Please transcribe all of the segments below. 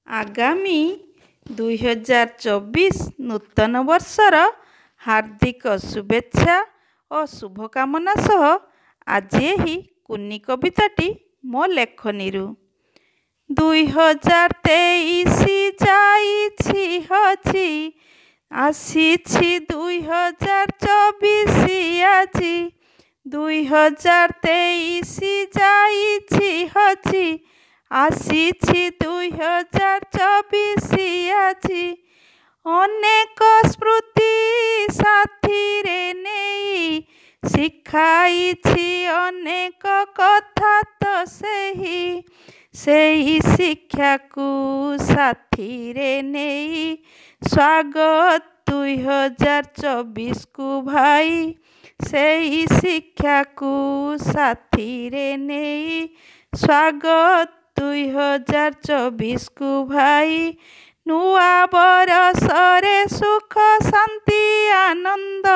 ଆଗାମୀ 2024 ନୂତନ ବର୍ଷର ହାର୍ଦ୍ଦିକ ଶୁଭେଚ୍ଛା ଓ ଶୁଭକାମନା ସହ ଆଜି ଏହି କୁନି କବିତାଟି ମୋ ଲେଖନୀରୁ। 2023 ଯାଇଛି ହଜି ଆସିଛି 2024 ଆଜି। 2023 ଯାଇଛି ହଜି ଆସିଛି 2024 ଆଜି। ଅନେକ ସ୍ମୃତି ସାଥିରେ ନେଇ ଶିଖାଇଛି ଅନେକ କଥା ତ ସେହି ଶିକ୍ଷାକୁ ସାଥିରେ ନେଇ ସ୍ୱାଗତ 2024କୁ ଭାଇ। ସେହି ଶିକ୍ଷାକୁ ସାଥିରେ ନେଇ ସ୍ୱାଗତ 2024କୁ ଭାଇ। ନୂଆ ବରଷରେ ସୁଖ ଶାନ୍ତି ଆନନ୍ଦ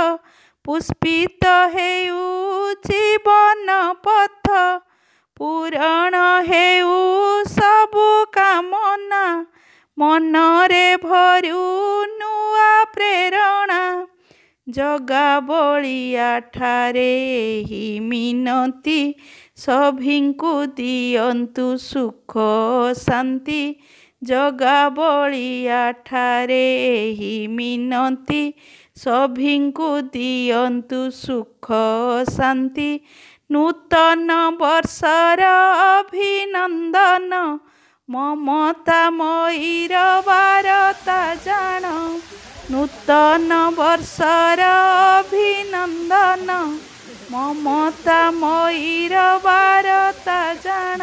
ପୁଷ୍ପିତ ହେଉ ଜୀବନ ପଥ। ପୂରଣ ହେଉ ସବୁ କାମନା ମନରେ ଭରୁ ନୂଆ ପ୍ରେରଣା। ଜଗା ବଳିଆ ଠାରେ ଏହି ମିନତି ସଭିଙ୍କୁ ଦିଅନ୍ତୁ ସୁଖ ଶାନ୍ତି। ଜଗା ବଳିଆ ଠାରେ ଏହି ମିନତି ସଭିଙ୍କୁ ଦିଅନ୍ତୁ ସୁଖ ଶାନ୍ତି। ନୂତନ ବର୍ଷର ଅଭିନନ୍ଦନ ମମତାମୟୀର ବାରତା ଜାଣ। ନୂତନ ବର୍ଷର ଅଭିନନ୍ଦନ ମମତାମୟୀର ବାରତା ଜାଣ।